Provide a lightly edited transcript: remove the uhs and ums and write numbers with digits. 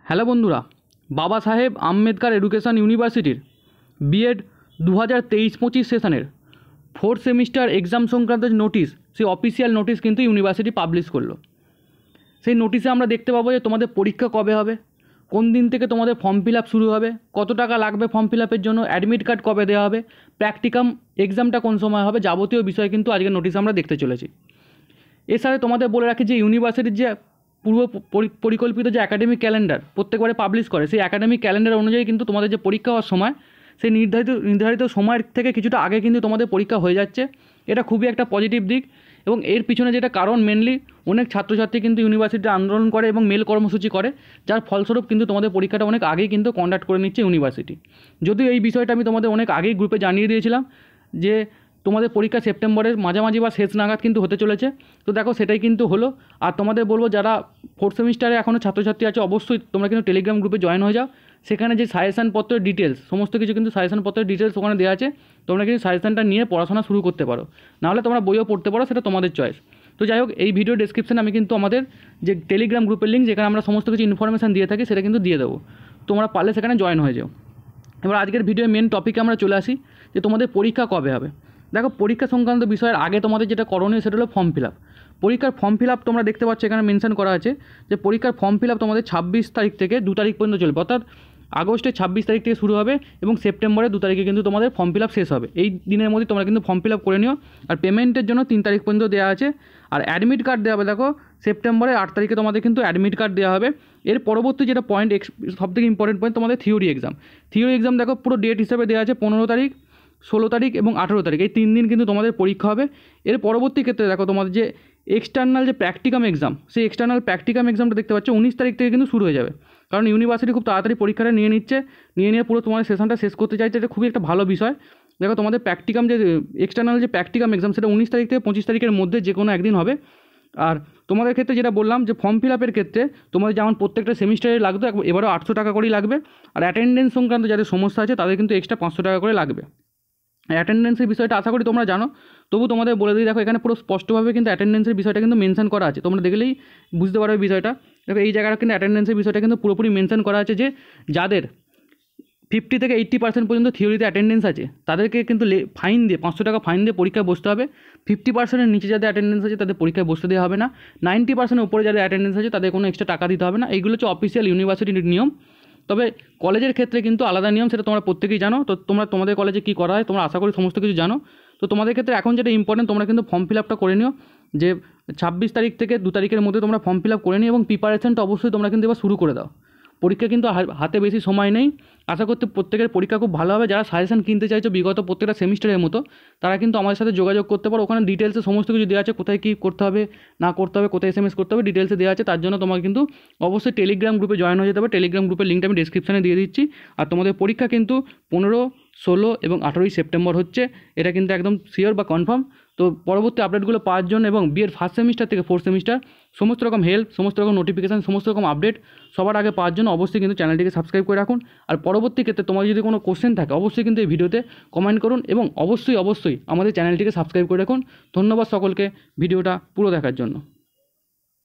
Hello বন্ধুরা, বাবা সাহেব আম্বেদকর এডুকেশন ইউনিভার্সিটির বিএড 2023-25 সেশনের ফোর্থ সেমিস্টার এক্সাম সংক্রান্ত নোটিশ, সেই অফিসিয়াল নোটিশ কিন্তু ইউনিভার্সিটি পাবলিশ করলো। সেই নোটিশে আমরা দেখতে পাবো যে তোমাদের পরীক্ষা কবে হবে, কোন দিন থেকে তোমাদের ফর্ম ফিল আপ শুরু হবে, কত টাকা লাগবে ফর্ম ফিল আপের জন্য, অ্যাডমিট কার্ড কবে দেওয়া হবে, প্র্যাকটিকাম এক্সামটা কোন সময় হবে, যাবতীয় বিষয় কিন্তু আজকের নোটিশে আমরা দেখতে চলেছি। এর সাথে তোমাদের বলে রাখি যে ইউনিভার্সিটির যে পূর্ব পরিকল্পিত যে একাডেমিক ক্যালেন্ডার প্রত্যেকবারে পাবলিশ করে, সেই একাডেমিক ক্যালেন্ডার অনুযায়ী কিন্তু তোমাদের যে পরীক্ষা হওয়ার সময় সেই নির্ধারিত সময়ের থেকে কিছুটা আগে কিন্তু তোমাদের পরীক্ষা হয়ে যাচ্ছে। এটা খুবই একটা পজিটিভ দিক, এবং এর পিছনে যেটা কারণ মেনলি অনেক ছাত্রছাত্রী কিন্তু ইউনিভার্সিটিতে আন্দোলন করে এবং মেল কর্মসূচি করে, যার ফলস্বরূপ কিন্তু তোমাদের পরীক্ষাটা অনেক আগেই কিন্তু কন্ডাক্ট করে নিচ্ছে ইউনিভার্সিটি। যদিও এই বিষয়টা আমি তোমাদের অনেক আগেই গ্রুপে জানিয়ে দিয়েছিলাম যে তোমাদের পরীক্ষা সেপ্টেম্বরের মাঝামাঝি বা শেষ নাগাদ কিন্তু হতে চলেছে। তো দেখো সেটাই কিন্তু হলো। আর তোমাদের বলবো যারা ফোর্থ সেমিস্টারে এখনও ছাত্রছাত্রী আছে, অবশ্যই তোমরা কিন্তু টেলিগ্রাম গ্রুপে জয়েন হয়ে যাও। সেখানে যে সাজেশনপত্রের ডিটেলস, সমস্ত কিছু কিন্তু সাজেশনপত্রের ডিটেলস ওখানে দেওয়া আছে। তোমরা কিন্তু সাজেশনটা নিয়ে পড়াশোনা শুরু করতে পারো, নাহলে তোমরা বইও পড়তে পারো, সেটা তোমাদের চয়েস। তো যাই হোক, এই ভিডিও ডেসক্রিপশনে আমি কিন্তু আমাদের যে টেলিগ্রাম গ্রুপের লিঙ্ক, যেখানে আমরা সমস্ত কিছু ইনফরমেশান দিয়ে থাকি, সেটা কিন্তু দিয়ে দেবো। তোমরা পারলে সেখানে জয়েন হয়ে যাও। এবার আজকের ভিডিওর মেন টপিকে আমরা চলে আসি যে তোমাদের পরীক্ষা কবে হবে। দেখো, পরীক্ষা সংক্রান্ত বিষয়ের আগে তোমাদের যেটা করণীয় সেটা হলো ফর্ম ফিল আপ। পরীক্ষার ফর্ম ফিল আপ তোমরা দেখতে পাচ্ছ এখানে মেনশন করা আছে যে পরীক্ষার ফর্ম ফিল আপ তোমাদের 26 তারিখ থেকে 2 তারিখ পর্যন্ত চলবে, অর্থাৎ আগস্টের 26 তারিখ থেকে শুরু হবে এবং সেপ্টেম্বরের 2 তারিখে কিন্তু তোমাদের ফর্ম ফিল আপ শেষ হবে। এই দিনের মধ্যে তোমরা কিন্তু ফর্ম ফিল আপ করে নিও। আর পেমেন্টের জন্য 3 তারিখ পর্যন্ত দেওয়া আছে। আর অ্যাডমিট কার্ড দেওয়া হবে, দেখো সেপ্টেম্বরের 8 তারিখে তোমাদের কিন্তু অ্যাডমিট কার্ড দেওয়া হবে। এর পরবর্তী যেটা পয়েন্ট, সবথেকে ইম্পর্টেন্ট পয়েন্ট, তোমাদের থিওরি এক্সাম দেখো পুরো ডেট হিসাবে দেওয়া আছে 15 তারিখ, 16 তারিখ এবং 18 তারিখ, এই 3 দিন কিন্তু তোমাদের পরীক্ষা হবে। এর পরবর্তী ক্ষেত্রে দেখো তোমাদের যে এক্সটার্নাল যে প্র্যাকটিকাম এক্সাম, সেই এক্সটার্নাল প্র্যাকটিকাম এক্সামটা দেখতে পাচ্ছ 19 তারিখ থেকে কিন্তু শুরু হয়ে যাবে। কারণ ইউনিভার্সিটি খুব তাড়াতাড়ি পরীক্ষাটা নিয়ে পুরো তোমাদের সেশনটা শেষ করতে চাইছে। এটা খুবই একটা ভালো বিষয়। দেখো তোমাদের প্র্যাকটিকাম যে এক্সটার্নাল যে প্র্যাকটিকাম এক্সাম, সেটা 19 তারিখ থেকে 25 তারিখের মধ্যে যে কোনো একদিন হবে। আর তোমাদের ক্ষেত্রে যেটা বললাম যে ফর্ম ফিল আপের ক্ষেত্রে তোমাদের যেমন প্রত্যেকটা সেমিস্টারে লাগতো, এবারও 800 টাকা করেই লাগবে। আর অ্যাটেন্ডেন্স সংক্রান্ত যাদের সমস্যা আছে তাদের কিন্তু এক্সট্রা 500 টাকা করে লাগবে। অ্যাটেন্ডেন্সের বিষয়টা আশা করি তোমরা জানো, তবু তোমাদের বলে দিই। দেখো এখানে পুরো স্পষ্টভাবে কিন্তু অ্যাটেন্ডেন্সের বিষয়টা কিন্তু মেনশন করা আছে, তোমরা দেখলেই বুঝতে পারবে বিষয়টা। দেখো এই জায়গাটা কিন্তু অ্যাটেন্ডেন্সের বিষয়টা কিন্তু পুরোপুরি মেনশন করা আছে যে যাদের 50 থেকে 80% পর্যন্ত থিওরিতে অ্যাটেন্ডেন্স আছে তাদেরকে কিন্তু ফাইন দিয়ে 500 টাকা ফাইন দিয়ে পরীক্ষায় বসতে হবে। 50%-এর নিচে যাদের অ্যাটেন্ডেন্স আছে তাদের পরীক্ষায় বসতে দেওয়া হবে না। 90%-এর উপরে যাদের অ্যাটেন্ডেন্স আছে তাদের কোনো এক্সট্রা টাকা দিতে হবে না। এইগুলো হচ্ছে অফিসিয়াল ইউনিভার্সিটির নিয়ম। তবে কলেজের ক্ষেত্রে কিন্তু আলাদা নিয়ম, সেটা তোমরা প্রত্যেকেই জানো। তো তোমাদের কলেজে কী করা হয় তোমরা আশা করি সমস্ত কিছু জানো। তো তোমাদের ক্ষেত্রে এখন যেটা ইম্পর্টেন্ট, তোমরা কিন্তু ফর্ম ফিল আপটা করে নিও, যে 26 তারিখ থেকে 2 তারিখের মধ্যে তোমরা ফর্ম ফিল আপ করে নিও এবং প্রিপারেশনটা অবশ্যই তোমরা কিন্তু এবার শুরু করে দাও। পরীক্ষা কিন্তু হাতে বেশি সময় নেই। আশা করতে প্রত্যেকের পরীক্ষা খুব ভালো হবে। যারা সাজেশন কিনতে চাইছো বিগত প্রত্যেকটা সেমিস্টারের মতো, তারা কিন্তু আমাদের সাথে যোগাযোগ করতে পারো। ওখানে ডিটেলসে সমস্ত কিছু দেওয়া আছে, কোথায় কী করতে হবে না করতে হবে, কোথায় SMS করতে হবে, ডিটেলসে দেওয়া আছে। তার জন্য তোমাকে কিন্তু অবশ্যই টেলিগ্রাম গ্রুপে জয়েন হয়ে যেতে হবে। টেলিগ্রাম গ্রুপের লিঙ্কটা আমি ডিসক্রিপশনে দিয়ে দিচ্ছি। আর তোমাদের পরীক্ষা কিন্তু 15, 16 এবং 18 সেপ্টেম্বর হচ্ছে, এটা কিন্তু একদম শিওর বা কনফার্ম। তো পরবর্তী আপডেটগুলো পাওয়ার জন্য এবং বিয়ের ফার্স্ট সেমিস্টার থেকে ফোর্থ সেমিস্টার সমস্ত রকম হেল্প, সমস্ত রকম নোটিফিকেশান, সমস্ত রকম আপডেট সবার আগে পাওয়ার জন্য অবশ্যই কিন্তু চ্যানেলটিকে সাবস্ক্রাইব করে রাখুন। আর পরবর্তী ক্ষেত্রে তোমার যদি কোনো কোশ্চেন থাকে অবশ্যই কিন্তু এই ভিডিওতে কমেন্ট করুন এবং অবশ্যই আমাদের চ্যানেলটিকে সাবস্ক্রাইব করে রাখুন। ধন্যবাদ সকলকে ভিডিওটা পুরো দেখার জন্য।